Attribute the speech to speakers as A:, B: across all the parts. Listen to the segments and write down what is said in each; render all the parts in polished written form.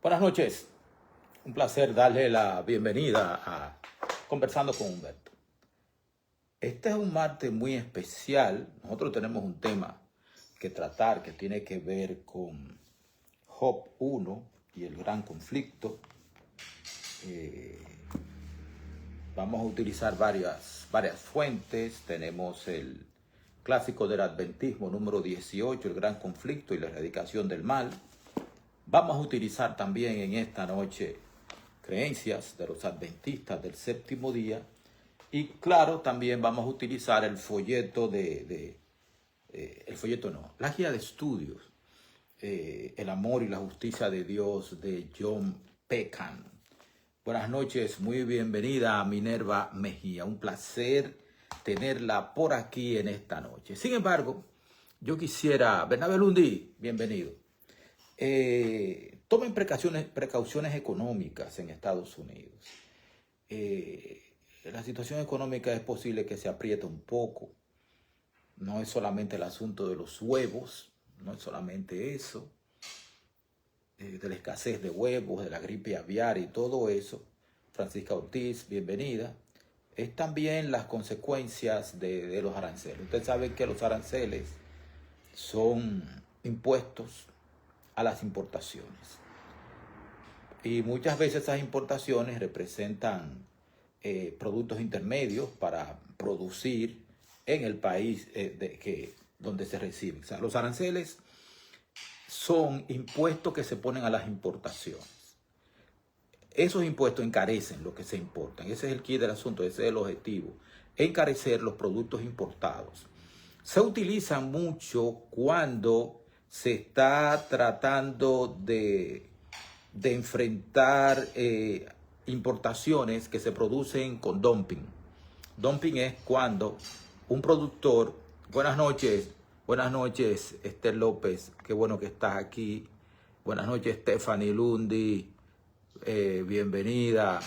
A: Buenas noches, un placer darle la bienvenida a Conversando con Humberto. Este es un martes muy especial. Nosotros tenemos un tema que tratar que tiene que ver con Job 1 y el gran conflicto. Vamos a utilizar varias fuentes. Tenemos el clásico del adventismo número 18, el gran conflicto y la erradicación del mal. Vamos a utilizar también en esta noche creencias de los adventistas del séptimo día. Y claro, también vamos a utilizar el folleto la guía de estudios, El amor y la justicia de Dios de John Peckham. Buenas noches, muy bienvenida a Minerva Mejía. Un placer tenerla por aquí en esta noche. Sin embargo, yo quisiera, Bernabé Lundi, bienvenido. Tomen precauciones económicas en Estados Unidos. La situación económica es posible que se apriete un poco. No es solamente el asunto de los huevos, no es solamente eso, de la escasez de huevos, de la gripe aviar y todo eso. Francisca Ortiz, bienvenida. Es también las consecuencias de los aranceles. Ustedes saben que los aranceles son impuestos a las importaciones. Y muchas veces esas importaciones representan productos intermedios para producir en el país donde se reciben. O sea, los aranceles son impuestos que se ponen a las importaciones. Esos impuestos encarecen lo que se importan. Ese es el quid del asunto, ese es el objetivo. Encarecer los productos importados. Se utilizan mucho cuando se está tratando de enfrentar importaciones que se producen con dumping. Dumping es cuando un productor, buenas noches Esther López, qué bueno que estás aquí, buenas noches Stephanie Lundi, bienvenida,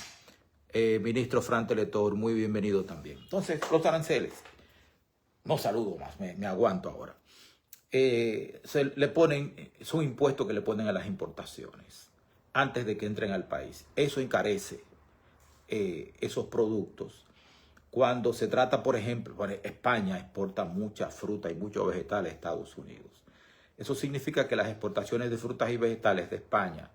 A: ministro Fran Teletor, muy bienvenido también. Entonces, los aranceles, no saludo más, me aguanto ahora. Son impuestos que le ponen a las importaciones antes de que entren al país. Eso encarece esos productos. Cuando se trata, por ejemplo, España exporta mucha fruta y muchos vegetales a Estados Unidos. Eso significa que las exportaciones de frutas y vegetales de España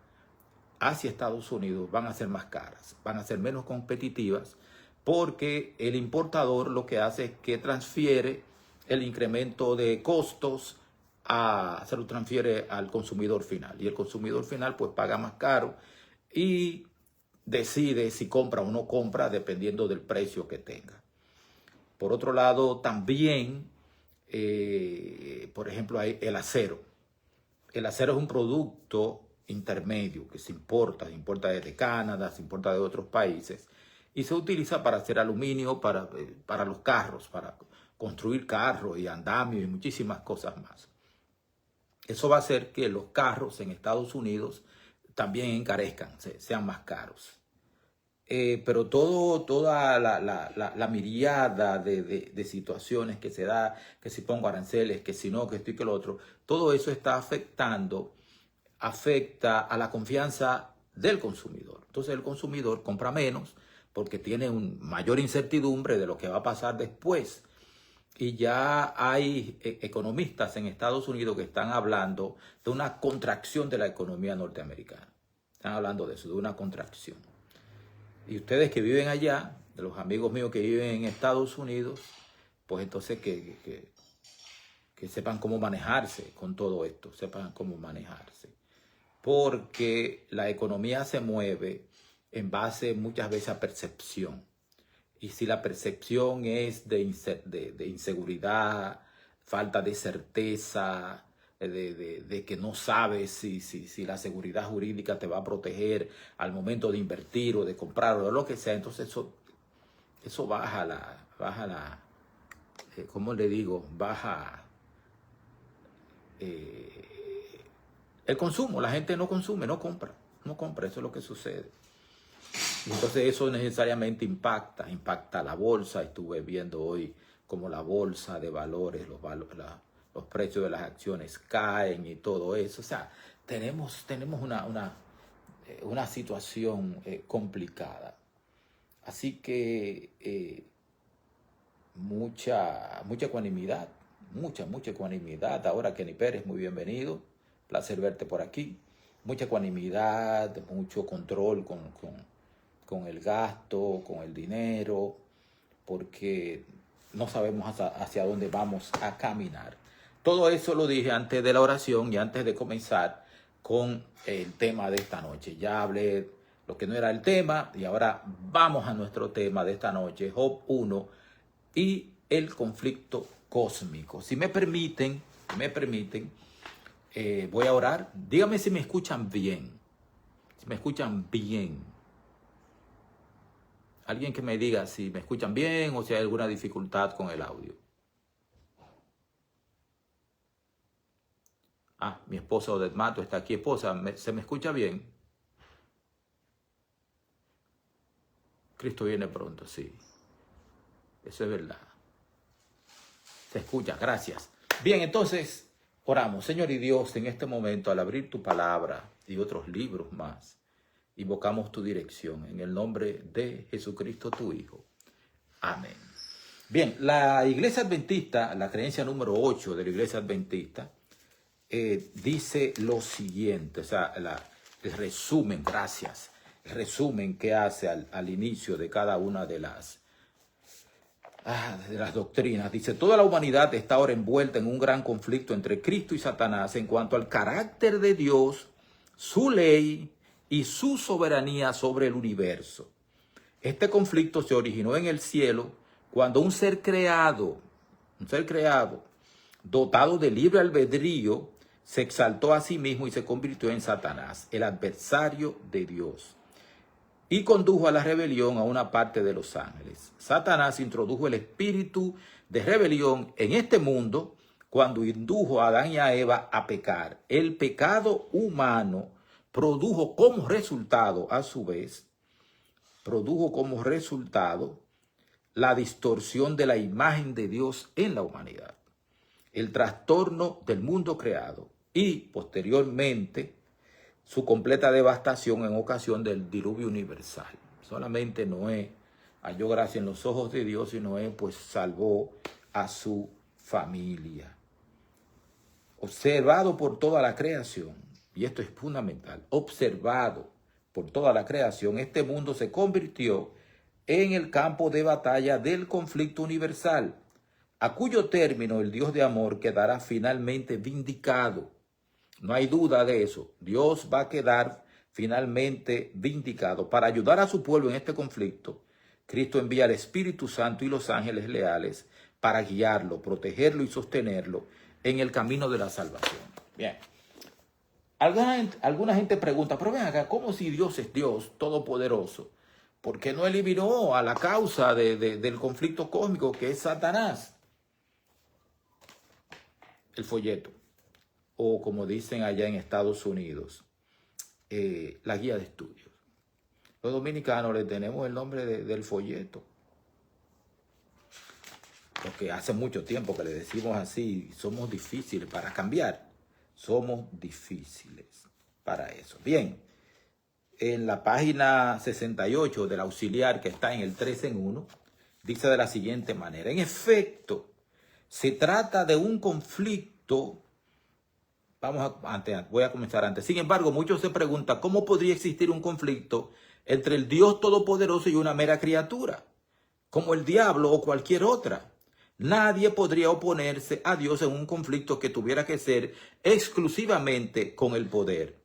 A: hacia Estados Unidos van a ser más caras, van a ser menos competitivas, porque el importador lo que hace es que transfiere el incremento de costos se lo transfiere al consumidor final. Y el consumidor final pues paga más caro y decide si compra o no compra dependiendo del precio que tenga. Por otro lado, también, por ejemplo, hay el acero. El acero es un producto intermedio que se importa desde Canadá, se importa de otros países y se utiliza para hacer aluminio para los carros, para construir carros y andamios y muchísimas cosas más. Eso va a hacer que los carros en Estados Unidos también encarezcan, sean más caros. Pero toda la miriada de situaciones que se da, que si pongo aranceles, que si no, que esto y que lo otro, todo eso está afecta a la confianza del consumidor. Entonces el consumidor compra menos porque tiene mayor incertidumbre de lo que va a pasar después. Y ya hay economistas en Estados Unidos que están hablando de una contracción de la economía norteamericana. Están hablando de eso, de una contracción. Y ustedes que viven allá, de los amigos míos que viven en Estados Unidos, pues entonces que sepan cómo manejarse con todo esto, sepan cómo manejarse. Porque la economía se mueve en base muchas veces a percepción. Y si la percepción es de inseguridad, falta de certeza, de que no sabes si la seguridad jurídica te va a proteger al momento de invertir o de comprar o de lo que sea, entonces eso baja ¿cómo le digo? Baja el consumo. La gente no consume, no compra, eso es lo que sucede. Entonces eso necesariamente impacta la bolsa. Estuve viendo hoy cómo la bolsa de valores, los precios de las acciones caen y todo eso. O sea, tenemos una situación complicada. Así que mucha ecuanimidad, mucha ecuanimidad. Ahora, Kenny Pérez, muy bienvenido. Placer verte por aquí. Mucha ecuanimidad, mucho control con el gasto, con el dinero, porque no sabemos hacia dónde vamos a caminar. Todo eso lo dije antes de la oración y antes de comenzar con el tema de esta noche. Ya hablé lo que no era el tema y ahora vamos a nuestro tema de esta noche, Job 1 y el conflicto cósmico. Si me permiten, voy a orar. Dígame si me escuchan bien. Si me escuchan bien. Alguien que me diga si me escuchan bien o si hay alguna dificultad con el audio. Ah, mi esposa Odette Mato está aquí. Esposa, ¿se me escucha bien? Cristo viene pronto, sí. Eso es verdad. Se escucha, gracias. Bien, entonces, oramos. Señor y Dios, en este momento, al abrir tu palabra y otros libros más, invocamos tu dirección en el nombre de Jesucristo, tu Hijo. Amén. Bien, la Iglesia Adventista, la creencia número 8 de la Iglesia Adventista, dice lo siguiente, o sea, el resumen, gracias, el resumen que hace al inicio de cada una de las doctrinas. Dice, toda la humanidad está ahora envuelta en un gran conflicto entre Cristo y Satanás en cuanto al carácter de Dios, su ley y su soberanía sobre el universo. Este conflicto se originó en el cielo cuando un ser creado, dotado de libre albedrío, se exaltó a sí mismo y se convirtió en Satanás, el adversario de Dios, y condujo a la rebelión a una parte de los ángeles. Satanás introdujo el espíritu de rebelión en este mundo cuando indujo a Adán y a Eva a pecar. El pecado humano produjo como resultado, a su vez, la distorsión de la imagen de Dios en la humanidad, el trastorno del mundo creado y, posteriormente, su completa devastación en ocasión del diluvio universal. Solamente Noé halló gracia en los ojos de Dios y Noé pues salvó a su familia. Observado por toda la creación, y esto es fundamental, observado por toda la creación, este mundo se convirtió en el campo de batalla del conflicto universal, a cuyo término el Dios de amor quedará finalmente vindicado. No hay duda de eso. Dios va a quedar finalmente vindicado. Para ayudar a su pueblo en este conflicto, Cristo envía al Espíritu Santo y los ángeles leales para guiarlo, protegerlo y sostenerlo en el camino de la salvación. Bien. Alguna gente pregunta, pero ven acá, ¿cómo si Dios es Dios todopoderoso? ¿Por qué no eliminó a la causa del conflicto cósmico, que es Satanás? El folleto, o como dicen allá en Estados Unidos, la guía de estudios. Los dominicanos le tenemos el nombre del folleto, porque hace mucho tiempo que le decimos así. Somos difíciles para cambiar, somos difíciles para eso. Bien, en la página 68 del auxiliar, que está en el 3 en 1, dice de la siguiente manera: en efecto, se trata de un conflicto. Voy a comenzar antes. Sin embargo, muchos se preguntan cómo podría existir un conflicto entre el Dios Todopoderoso y una mera criatura, como el diablo o cualquier otra. Nadie podría oponerse a Dios en un conflicto que tuviera que ser exclusivamente con el poder.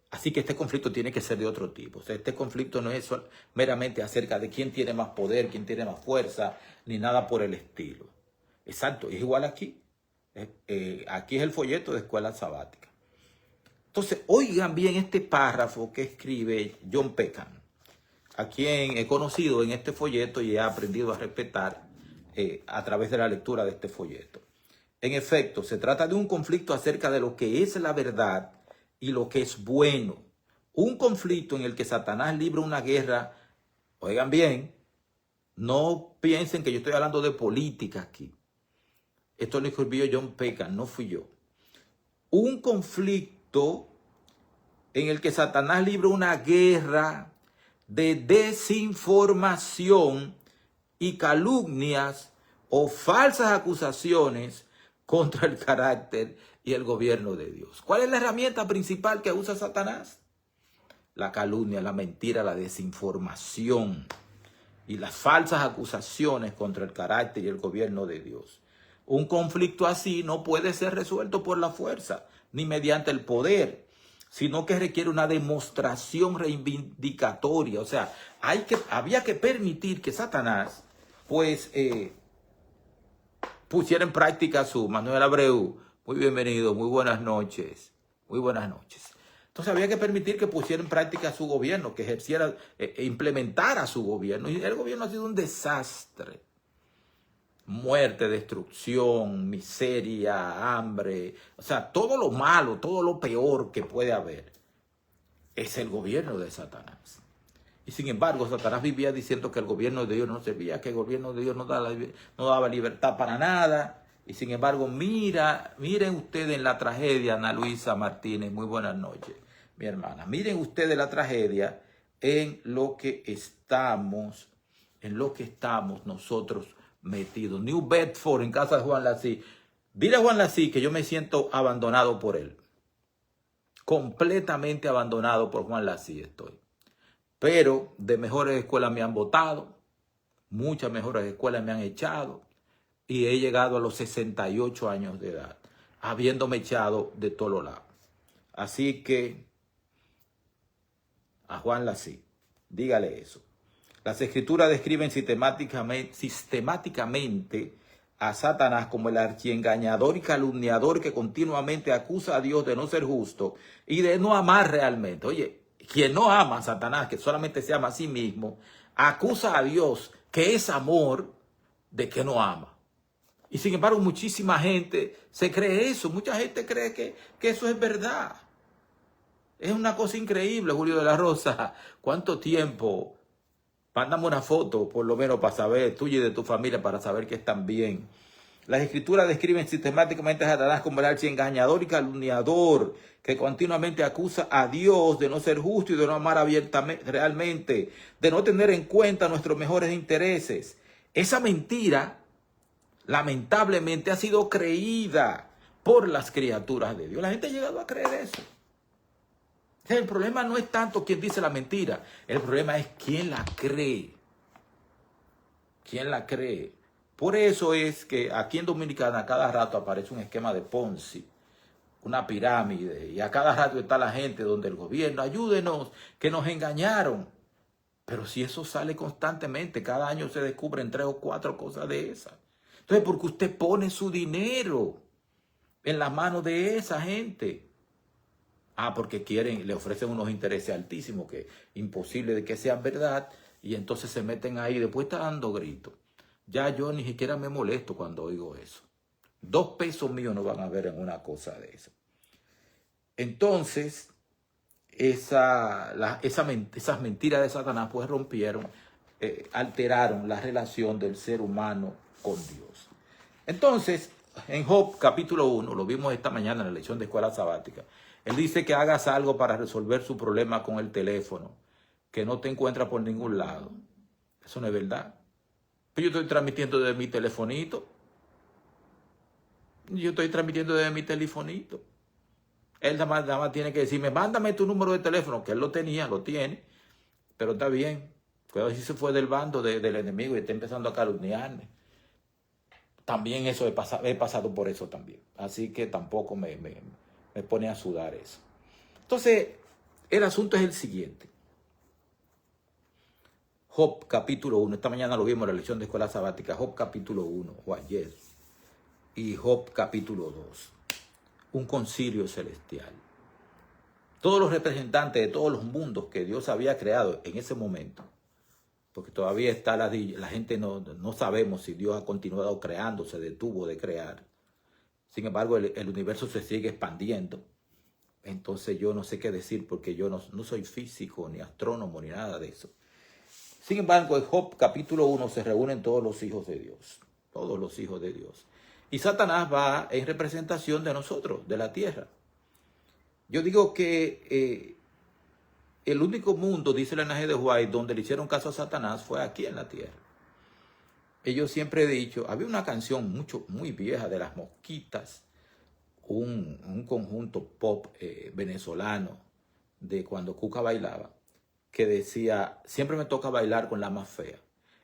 A: Así que este conflicto tiene que ser de otro tipo. O sea, este conflicto no es meramente acerca de quién tiene más poder, quién tiene más fuerza, ni nada por el estilo. Exacto, es igual aquí. Aquí es el folleto de Escuela Sabática. Entonces, oigan bien este párrafo que escribe John Peckham, a quien he conocido en este folleto y he aprendido a respetar a través de la lectura de este folleto. En efecto, se trata de un conflicto acerca de lo que es la verdad y lo que es bueno. Un conflicto en el que Satanás libra una guerra. Oigan bien, no piensen que yo estoy hablando de política aquí. Esto lo escribió John Peckham, no fui yo. Un conflicto en el que Satanás libra una guerra de desinformación y calumnias o falsas acusaciones contra el carácter y el gobierno de Dios. ¿Cuál es la herramienta principal que usa Satanás? La calumnia, la mentira, la desinformación y las falsas acusaciones contra el carácter y el gobierno de Dios. Un conflicto así no puede ser resuelto por la fuerza ni mediante el poder, sino que requiere una demostración reivindicatoria. O sea, había que permitir que Satanás pues pusiera en práctica su Manuel Abreu. Muy bienvenido, muy buenas noches. Muy buenas noches. Entonces había que permitir que pusiera en práctica su gobierno, que ejerciera, implementara su gobierno. Y el gobierno ha sido un desastre. Muerte, destrucción, miseria, hambre. O sea, todo lo malo, todo lo peor que puede haber es el gobierno de Satanás. Y sin embargo, Satanás vivía diciendo que el gobierno de Dios no servía, que el gobierno de Dios no daba libertad para nada. Y sin embargo, miren ustedes en la tragedia, Ana Luisa Martínez, muy buenas noches, mi hermana. Miren ustedes la tragedia en lo que estamos nosotros metidos. New Bedford, en casa de Juan Lací. Dile a Juan Lací que yo me siento abandonado por él. Completamente abandonado por Juan Lací estoy. Pero de mejores escuelas me han votado, muchas mejores escuelas me han echado y he llegado a los 68 años de edad, habiéndome echado de todos lados. Así que a Juan Lací, dígale eso. Las escrituras describen sistemáticamente a Satanás como el archiengañador y calumniador que continuamente acusa a Dios de no ser justo y de no amar realmente. Oye, quien no ama a Satanás, que solamente se ama a sí mismo, acusa a Dios, que es amor, de que no ama. Y sin embargo, muchísima gente se cree eso. Mucha gente cree que eso es verdad. Es una cosa increíble, Julio de la Rosa. ¿Cuánto tiempo? Mándame una foto, por lo menos, para saber, tuya y de tu familia, para saber que están bien. Las escrituras describen sistemáticamente a Satanás como el archiengañador y calumniador que continuamente acusa a Dios de no ser justo y de no amar abiertamente, realmente, de no tener en cuenta nuestros mejores intereses. Esa mentira, lamentablemente, ha sido creída por las criaturas de Dios. La gente ha llegado a creer eso. El problema no es tanto quien dice la mentira, el problema es quién la cree. ¿Quién la cree? Por eso es que aquí en Dominicana a cada rato aparece un esquema de Ponzi, una pirámide, y a cada rato está la gente donde el gobierno, ayúdenos, que nos engañaron. Pero si eso sale constantemente, cada año se descubren 3 o 4 cosas de esas. Entonces, porque usted pone su dinero en las manos de esa gente. Porque le ofrecen unos intereses altísimos que es imposible de que sean verdad, y entonces se meten ahí, después está dando gritos. Ya yo ni siquiera me molesto cuando oigo eso. 2 pesos míos no van a ver en una cosa de esa. Entonces, esas mentiras de Satanás pues rompieron, alteraron la relación del ser humano con Dios. Entonces, en Job capítulo 1, lo vimos esta mañana en la lección de escuela sabática, él dice que hagas algo para resolver su problema con el teléfono, que no te encuentra por ningún lado. Eso no es verdad. Yo estoy transmitiendo desde mi telefonito. Él nada más tiene que decirme, mándame tu número de teléfono, que él lo tiene, pero está bien. Cuidado si se fue del bando del enemigo y está empezando a calumniarme. También eso he pasado por eso también. Así que tampoco me pone a sudar eso. Entonces, el asunto es el siguiente. Job capítulo 1. Esta mañana lo vimos en la lección de escuela sabática. Job capítulo 1, o ayer. Y Job capítulo 2. Un concilio celestial. Todos los representantes de todos los mundos que Dios había creado en ese momento, porque todavía está la gente no sabemos si Dios ha continuado creando, se detuvo de crear. Sin embargo, el universo se sigue expandiendo. Entonces yo no sé qué decir porque yo no soy físico, ni astrónomo, ni nada de eso. Sin embargo, en Job capítulo 1 se reúnen todos los hijos de Dios. Todos los hijos de Dios. Y Satanás va en representación de nosotros, de la tierra. Yo digo que el único mundo, dice el linaje de White, donde le hicieron caso a Satanás fue aquí en la tierra. Yo siempre he dicho, había una canción muy vieja de Las Mosquitas, un conjunto pop venezolano de cuando Cuca bailaba, que decía, siempre me toca bailar con la más fea.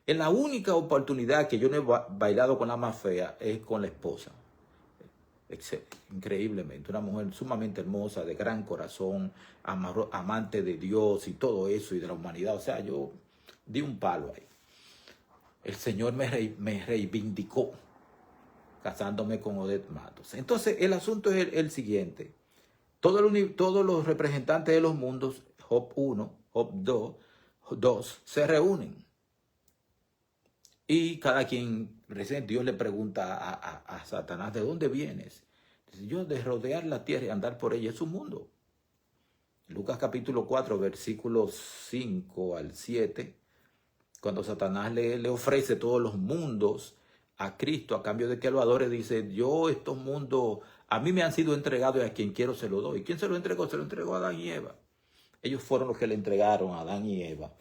A: En la única oportunidad que yo no he bailado con la más fea es con la esposa. Increíblemente, una mujer sumamente hermosa, de gran corazón, amante de Dios y todo eso y de la humanidad. O sea, yo di un palo ahí. El Señor me reivindicó casándome con Odette Matos. Entonces, el asunto es el siguiente. Todos los representantes de los mundos, Job 1, Job 2, se reúnen. Y cada quien, Dios le pregunta a Satanás, ¿de dónde vienes? Dice, yo de rodear la tierra y andar por ella, es un mundo. Lucas capítulo 4, versículos 5 al 7, cuando Satanás le ofrece todos los mundos a Cristo a cambio de que lo adore, dice, yo estos mundos, a mí me han sido entregados y a quien quiero se lo doy. ¿Quién se lo entregó? Se lo entregó a Adán y Eva. Ellos fueron los que le entregaron a Adán y Eva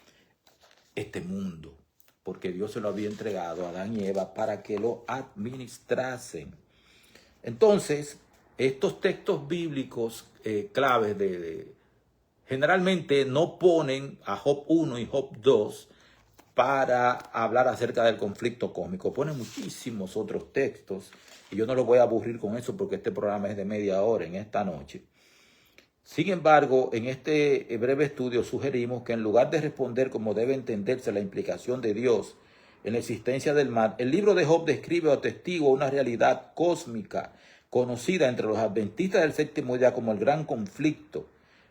A: este mundo, porque Dios se lo había entregado a Adán y Eva para que lo administrasen. Entonces, estos textos bíblicos claves generalmente no ponen a Job 1 y Job 2 para hablar acerca del conflicto cósmico. Ponen muchísimos otros textos y yo no los voy a aburrir con eso porque este programa es de media hora en esta noche. Sin embargo, en este breve estudio sugerimos que en lugar de responder como debe entenderse la implicación de Dios en la existencia del mal, el libro de Job describe o atestigua una realidad cósmica conocida entre los adventistas del séptimo día como el gran conflicto.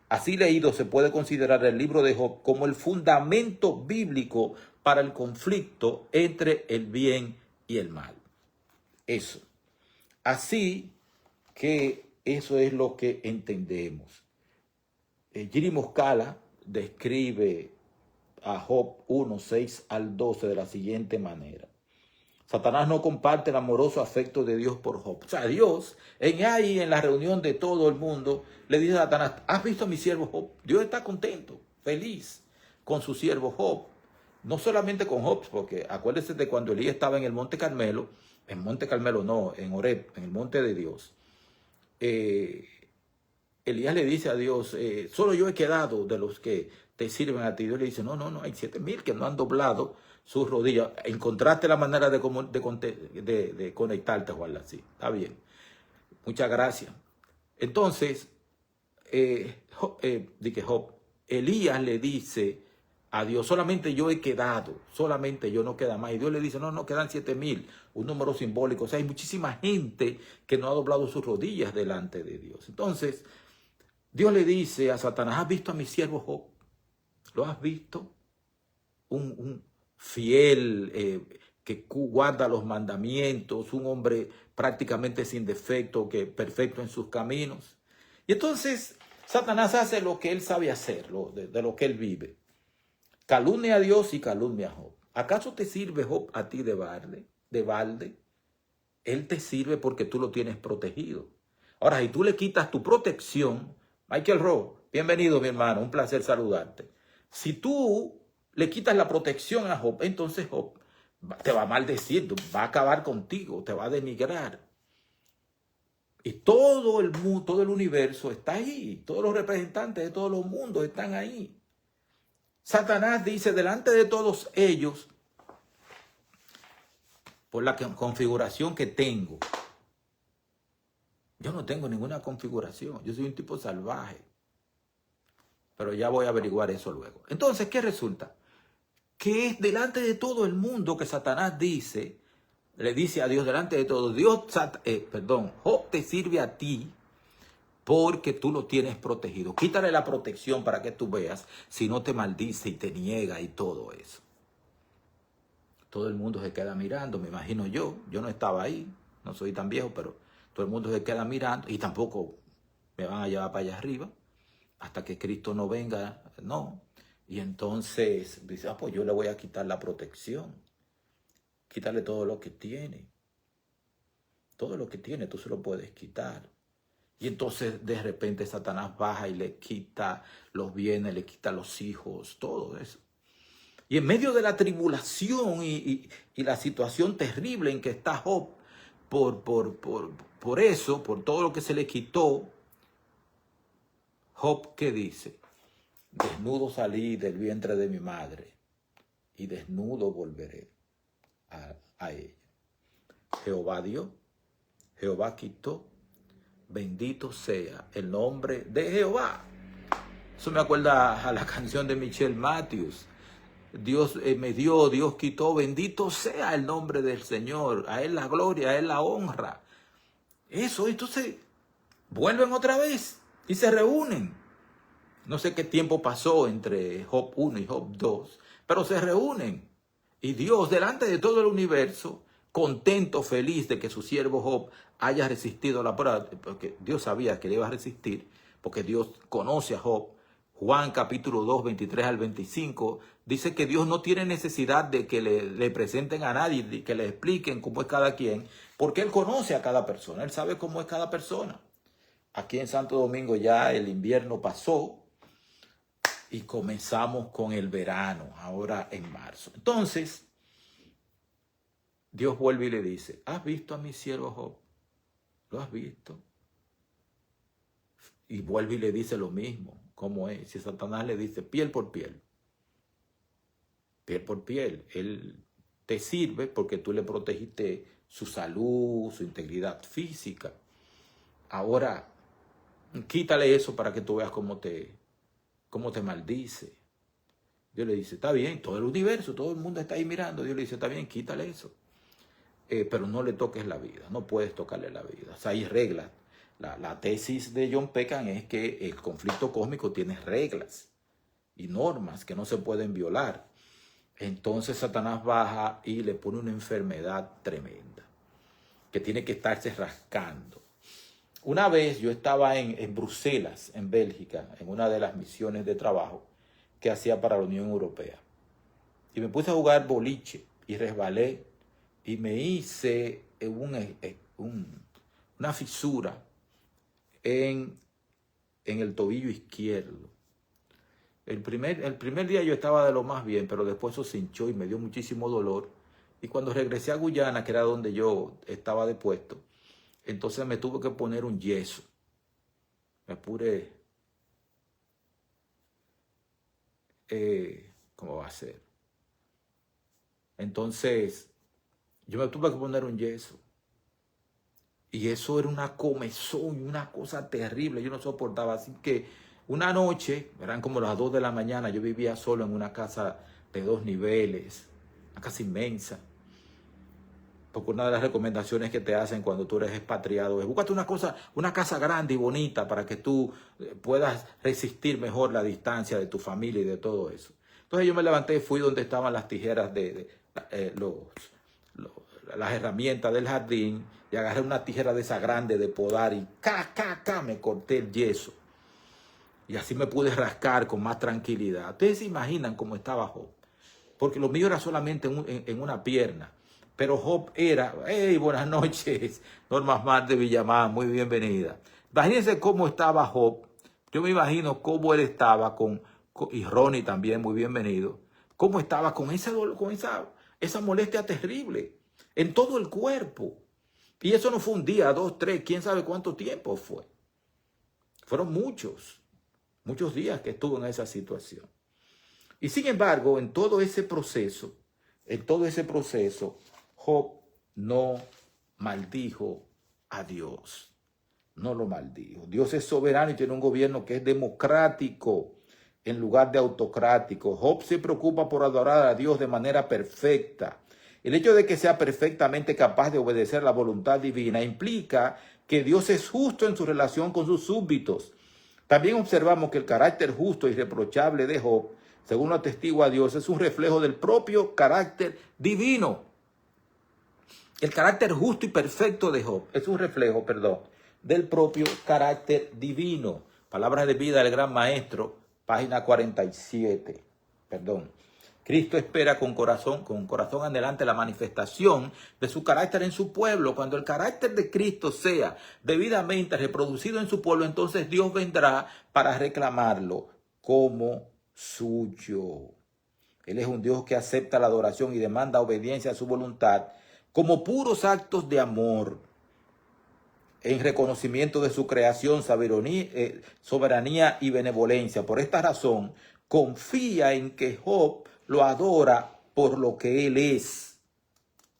A: Así leído, se puede considerar el libro de Job como el fundamento bíblico para el conflicto entre el bien y el mal. Eso. Así que eso es lo que entendemos. Giri Moscala describe a Job 1, 6 al 12 de la siguiente manera. Satanás no comparte el amoroso afecto de Dios por Job. O sea, Dios, en la reunión de todo el mundo, le dice a Satanás, ¿has visto a mi siervo Job? Dios está contento, feliz con su siervo Job. No solamente con Job, porque acuérdense de cuando Elías estaba en el Monte Carmelo, en Horeb, en el monte de Dios. Elías le dice a Dios, solo yo he quedado de los que te sirven a ti. Dios le dice, no, hay 7,000 que no han doblado sus rodillas. Encontraste la manera de conectarte o algo así. Está bien. Muchas gracias. Entonces, Job, Elías le dice a Dios, solamente yo he quedado, solamente yo, no queda más. Y Dios le dice, no, quedan 7,000, un número simbólico. O sea, hay muchísima gente que no ha doblado sus rodillas delante de Dios. Entonces, Dios le dice a Satanás, ¿has visto a mi siervo Job? ¿Lo has visto? Un fiel que guarda los mandamientos, un hombre prácticamente sin defecto, que perfecto en sus caminos. Y entonces Satanás hace lo que él sabe hacer, de lo que él vive. Calumnia a Dios y calumnia a Job. ¿Acaso te sirve Job a ti de balde? Él te sirve porque tú lo tienes protegido. Ahora, si tú le quitas tu protección, Michael Rowe, bienvenido mi hermano, un placer saludarte. Si tú le quitas la protección a Job, entonces Job te va a maldecir, va a acabar contigo, te va a denigrar. Y todo el mundo, todo el universo está ahí, todos los representantes de todos los mundos están ahí. Satanás dice, delante de todos ellos, por la configuración que tengo, yo no tengo ninguna configuración, yo soy un tipo salvaje. Pero ya voy a averiguar eso luego. Entonces, ¿qué resulta? Que es delante de todo el mundo que Satanás le dice a Dios delante de todos, Job te sirve a ti porque tú lo tienes protegido. Quítale la protección para que tú veas si no te maldice y te niega y todo eso. Todo el mundo se queda mirando, me imagino yo no estaba ahí, no soy tan viejo, pero todo el mundo se queda mirando y tampoco me van a llevar para allá arriba hasta que Cristo no venga, no. Y entonces dice, pues yo le voy a quitar la protección. Quítale todo lo que tiene. Todo lo que tiene tú se lo puedes quitar. Y entonces de repente Satanás baja y le quita los bienes, le quita los hijos, todo eso. Y en medio de la tribulación y la situación terrible en que está Job, por eso, por todo lo que se le quitó, Job, ¿qué dice? Desnudo salí del vientre de mi madre y desnudo volveré a ella. Jehová dio, Jehová quitó, bendito sea el nombre de Jehová. Eso me acuerda a la canción de Michelle Matthews. Dios me dio, Dios quitó, bendito sea el nombre del Señor. A Él la gloria, a Él la honra. Eso, entonces vuelven otra vez y se reúnen. No sé qué tiempo pasó entre Job 1 y Job 2, pero se reúnen. Y Dios, delante de todo el universo, contento, feliz de que su siervo Job haya resistido la prueba, porque Dios sabía que le iba a resistir, porque Dios conoce a Job. Juan capítulo 2, 23 al 25, dice que Dios no tiene necesidad de que le presenten a nadie, de que le expliquen cómo es cada quien, porque Él conoce a cada persona, Él sabe cómo es cada persona. Aquí en Santo Domingo ya el invierno pasó y comenzamos con el verano, ahora en marzo. Entonces, Dios vuelve y le dice, ¿has visto a mi siervo Job? ¿Lo has visto? Y vuelve y le dice lo mismo. ¿Cómo es? Si Satanás le dice piel por piel. Piel por piel. Él te sirve porque tú le protegiste su salud, su integridad física. Ahora, quítale eso para que tú veas cómo te maldice. Dios le dice, está bien, todo el universo, todo el mundo está ahí mirando. Dios le dice, está bien, quítale eso. Pero no le toques la vida, no puedes tocarle la vida. O sea, hay reglas. La tesis de John Peckham es que el conflicto cósmico tiene reglas y normas que no se pueden violar. Entonces Satanás baja y le pone una enfermedad tremenda que tiene que estarse rascando. Una vez yo estaba en Bruselas, en Bélgica, en una de las misiones de trabajo que hacía para la Unión Europea. Y me puse a jugar boliche y resbalé y me hice una fisura en el tobillo izquierdo. El primer día yo estaba de lo más bien, pero después eso se hinchó y me dio muchísimo dolor. Y cuando regresé a Guyana, que era donde yo estaba de puesto, entonces me tuve que poner un yeso. Me puse, ¿cómo va a ser? Entonces, yo me tuve que poner un yeso. Y eso era una comezón y una cosa terrible. Yo no soportaba. Así que una noche, eran como las 2 de la mañana, yo vivía solo en una casa de 2 niveles, una casa inmensa. Porque una de las recomendaciones que te hacen cuando tú eres expatriado es búscate una casa grande y bonita para que tú puedas resistir mejor la distancia de tu familia y de todo eso. Entonces yo me levanté y fui donde estaban las tijeras las herramientas del jardín y agarré una tijera de esa grande de podar y me corté el yeso. Y así me pude rascar con más tranquilidad. Ustedes se imaginan cómo estaba Job. Porque lo mío era solamente en una pierna. Pero Job era, hey, buenas noches, Norma Mar de Villamar, muy bienvenida. Imagínense cómo estaba Job. Yo me imagino cómo él estaba y Ronnie también, muy bienvenido. Cómo estaba con esa molestia terrible en todo el cuerpo. Y eso no fue un día, 2, 3, quién sabe cuánto tiempo fue. Fueron muchos días que estuvo en esa situación. Y sin embargo, en todo ese proceso, Job no maldijo a Dios. No lo maldijo. Dios es soberano y tiene un gobierno que es democrático en lugar de autocrático. Job se preocupa por adorar a Dios de manera perfecta. El hecho de que sea perfectamente capaz de obedecer la voluntad divina implica que Dios es justo en su relación con sus súbditos. También observamos que el carácter justo y irreprochable de Job, según lo atestigua Dios, es un reflejo del propio carácter divino. El carácter justo y perfecto de Job es un reflejo, del propio carácter divino. Palabras de vida del gran maestro, página 47. Cristo espera con corazón anhelante la manifestación de su carácter en su pueblo. Cuando el carácter de Cristo sea debidamente reproducido en su pueblo, entonces Dios vendrá para reclamarlo como suyo. Él es un Dios que acepta la adoración y demanda obediencia a su voluntad como puros actos de amor, en reconocimiento de su creación, soberanía y benevolencia. Por esta razón, confía en que Job lo adora por lo que él es,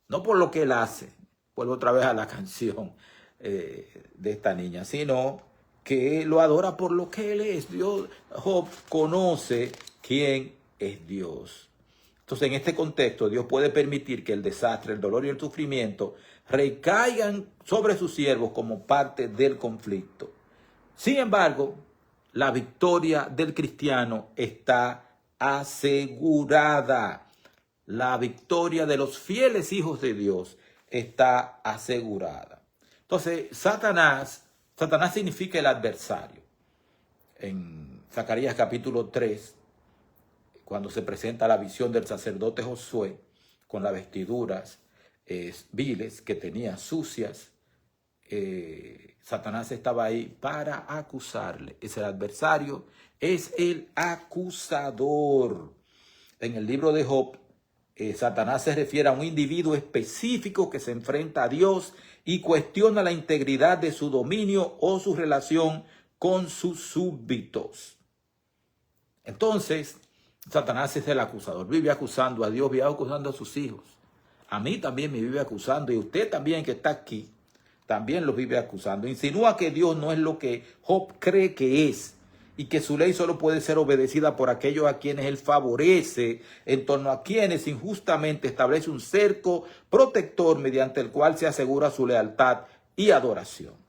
A: no por lo que él hace. Vuelvo otra vez a la canción de esta niña, sino que lo adora por lo que él es. Job conoce quién es Dios. Entonces, en este contexto, Dios puede permitir que el desastre, el dolor y el sufrimiento recaigan sobre sus siervos como parte del conflicto. Sin embargo, la victoria del cristiano está asegurada. La victoria de los fieles hijos de Dios está asegurada. Entonces, Satanás significa el adversario. En Zacarías capítulo 3, cuando se presenta la visión del sacerdote Josué con las vestiduras viles que tenía sucias, Satanás estaba ahí para acusarle. Es el adversario, es el acusador. En el libro de Job, Satanás se refiere a un individuo específico que se enfrenta a Dios y cuestiona la integridad de su dominio o su relación con sus súbditos. Entonces, Satanás es el acusador, vive acusando a Dios, vive acusando a sus hijos. A mí también me vive acusando y usted también que está aquí, también los vive acusando. Insinúa que Dios no es lo que Job cree que es y que su ley solo puede ser obedecida por aquellos a quienes él favorece, en torno a quienes injustamente establece un cerco protector mediante el cual se asegura su lealtad y adoración.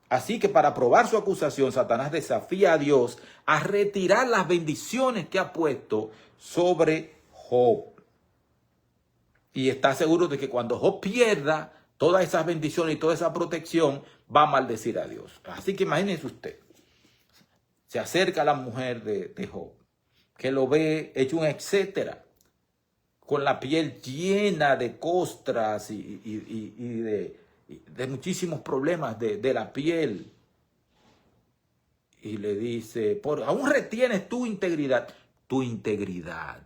A: Así que para probar su acusación, Satanás desafía a Dios a retirar las bendiciones que ha puesto sobre Job. Y está seguro de que cuando Job pierda todas esas bendiciones y toda esa protección, va a maldecir a Dios. Así que imagínense usted, se acerca a la mujer de Job, que lo ve hecho un etcétera, con la piel llena de costras y de muchísimos problemas de la piel. Y le dice, aún retienes tu integridad. Tu integridad.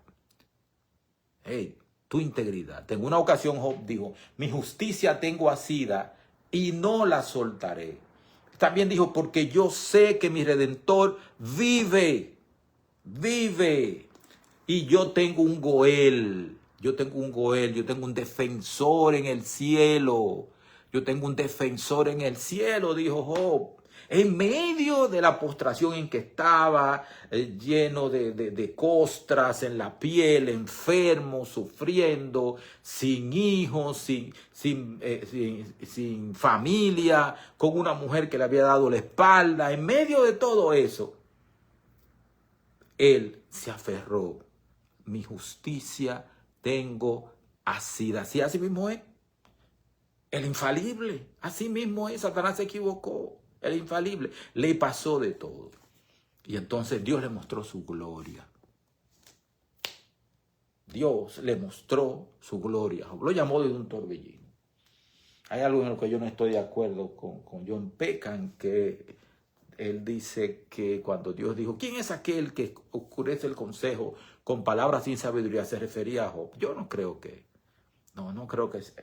A: Hey, tu integridad. En una ocasión Job dijo, mi justicia tengo asida y no la soltaré. También dijo, porque yo sé que mi Redentor vive. Y yo tengo un Goel. Yo tengo un defensor en el cielo. Yo tengo un defensor en el cielo, dijo Job. En medio de la postración en que estaba, lleno de costras en la piel, enfermo, sufriendo, sin hijos, sin familia, con una mujer que le había dado la espalda. En medio de todo eso, él se aferró. Mi justicia tengo asida. Así mismo es. El infalible. Así mismo es. Satanás se equivocó. El infalible. Le pasó de todo. Y entonces Dios le mostró su gloria. Dios le mostró su gloria. Lo llamó de un torbellino. Hay algo en lo que yo no estoy de acuerdo con John Peckham, que él dice que cuando Dios dijo, ¿quién es aquel que oscurece el consejo con palabras sin sabiduría? Se refería a Job. Yo no creo que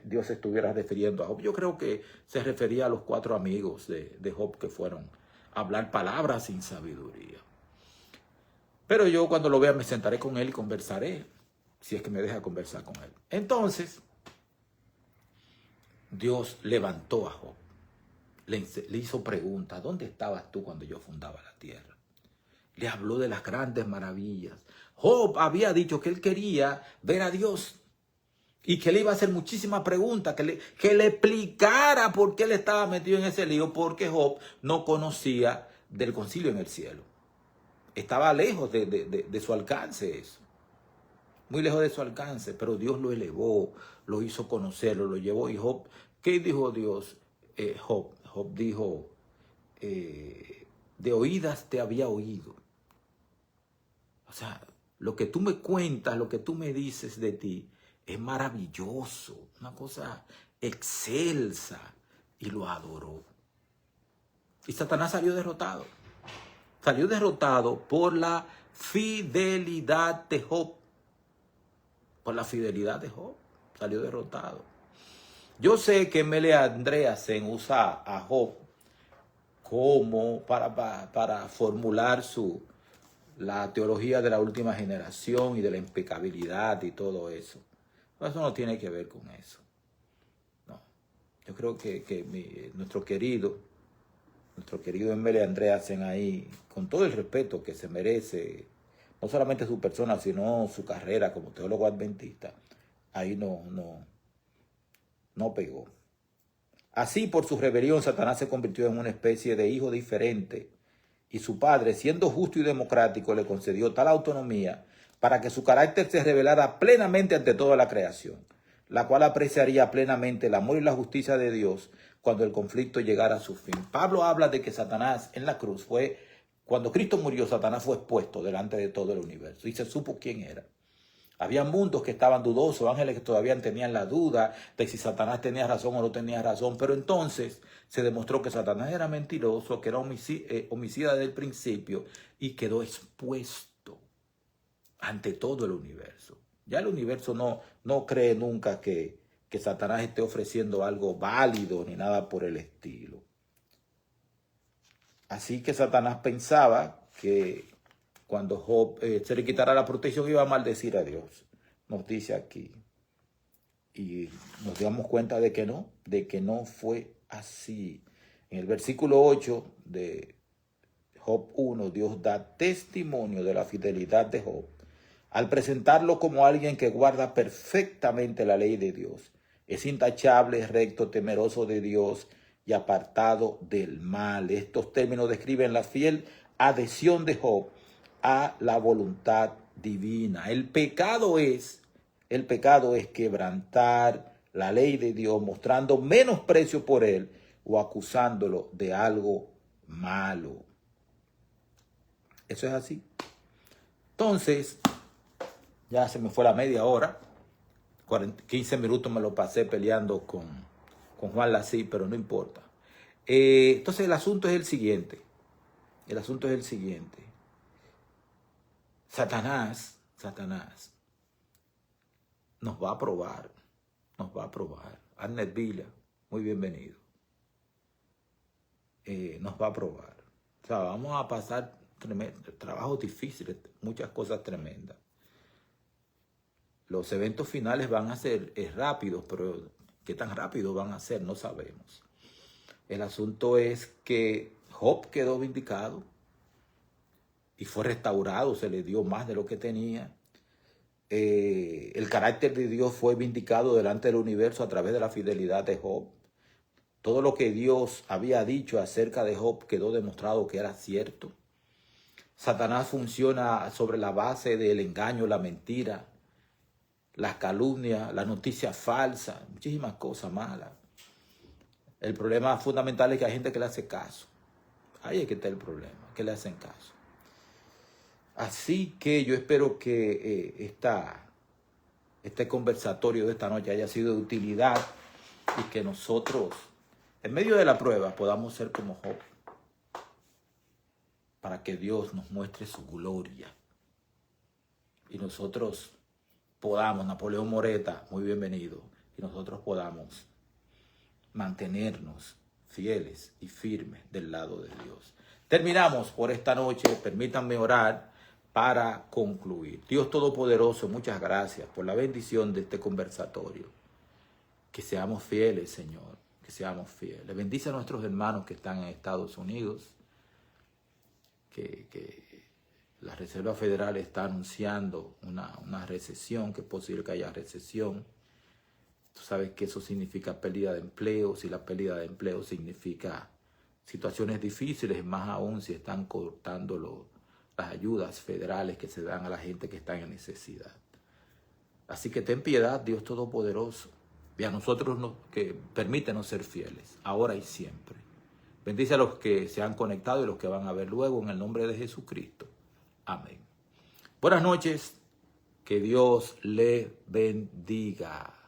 A: Dios se estuviera refiriendo a Job. Yo creo que se refería a los 4 amigos de Job que fueron a hablar palabras sin sabiduría. Pero yo cuando lo vea me sentaré con él y conversaré, si es que me deja conversar con él. Entonces, Dios levantó a Job. Le hizo preguntas. ¿Dónde estabas tú cuando yo fundaba la tierra? Le habló de las grandes maravillas. Job había dicho que él quería ver a Dios y que le iba a hacer muchísimas preguntas, que le explicara por qué él estaba metido en ese lío, porque Job no conocía del concilio en el cielo. Estaba lejos de su alcance eso. Muy lejos de su alcance, pero Dios lo elevó, lo hizo conocerlo, lo llevó. Y Job, ¿qué dijo Dios? Job dijo, de oídas te había oído. O sea, lo que tú me cuentas, lo que tú me dices de ti, es maravilloso, una cosa excelsa. Y lo adoró. Y Satanás salió derrotado. Salió derrotado por la fidelidad de Job. Por la fidelidad de Job. Salió derrotado. Yo sé que Mele Andreasen usa a Job como para formular la teología de la última generación y de la impecabilidad y todo eso. Pero eso no tiene que ver con eso. No. Yo creo que nuestro querido Mele Andreasen ahí, con todo el respeto que se merece, no solamente su persona, sino su carrera como teólogo adventista, ahí no pegó. Así, por su rebelión, Satanás se convirtió en una especie de hijo diferente, y su padre, siendo justo y democrático, le concedió tal autonomía para que su carácter se revelara plenamente ante toda la creación, la cual apreciaría plenamente el amor y la justicia de Dios cuando el conflicto llegara a su fin. Pablo habla de que Satanás en la cruz cuando Cristo murió, Satanás fue expuesto delante de todo el universo y se supo quién era. Había mundos que estaban dudosos, ángeles que todavía tenían la duda de si Satanás tenía razón o no tenía razón, pero entonces se demostró que Satanás era mentiroso, que era homicida desde el principio y quedó expuesto ante todo el universo. Ya el universo no cree nunca que Satanás esté ofreciendo algo válido ni nada por el estilo. Así que Satanás pensaba que cuando Job se le quitara la protección iba a maldecir a Dios. Nos dice aquí. Y nos damos cuenta de que no fue así. En el versículo 8 de Job 1, Dios da testimonio de la fidelidad de Job al presentarlo como alguien que guarda perfectamente la ley de Dios. Es intachable, recto, temeroso de Dios y apartado del mal. Estos términos describen la fiel adhesión de Job a la voluntad divina. El pecado es quebrantar la ley de Dios, mostrando menosprecio por él o acusándolo de algo malo. Eso es así. Entonces, ya se me fue la media hora. 15 minutos me lo pasé peleando con Juan Lací, pero no importa. Entonces el asunto es el siguiente. Satanás nos va a probar. Arnett Villa, muy bienvenido. Nos va a probar. O sea, vamos a pasar trabajos difíciles, muchas cosas tremendas. Los eventos finales van a ser rápidos, pero qué tan rápidos van a ser no sabemos. El asunto es que Job quedó vindicado y fue restaurado, se le dio más de lo que tenía. El carácter de Dios fue vindicado delante del universo a través de la fidelidad de Job. Todo lo que Dios había dicho acerca de Job quedó demostrado que era cierto. Satanás funciona sobre la base del engaño, la mentira, las calumnias, la noticia falsa, muchísimas cosas malas. El problema fundamental es que hay gente que le hace caso. Ahí es que está el problema, que le hacen caso. Así que yo espero que este conversatorio de esta noche haya sido de utilidad y que nosotros, en medio de la prueba, podamos ser como Job, para que Dios nos muestre su gloria y nosotros podamos, Napoleón Moreta, muy bienvenido, y nosotros podamos mantenernos fieles y firmes del lado de Dios. Terminamos por esta noche. Permítanme orar para concluir. Dios Todopoderoso, muchas gracias por la bendición de este conversatorio. Que seamos fieles, Señor, que seamos fieles. Bendice a nuestros hermanos que están en Estados Unidos, que la Reserva Federal está anunciando una recesión, que es posible que haya recesión. Tú sabes que eso significa pérdida de empleos y la pérdida de empleo significa situaciones difíciles, más aún si están cortando las ayudas federales que se dan a la gente que está en necesidad. Así que ten piedad, Dios Todopoderoso, y a nosotros que permítenos ser fieles, ahora y siempre. Bendice a los que se han conectado y los que van a ver luego en el nombre de Jesucristo. Amén. Buenas noches. Que Dios le bendiga.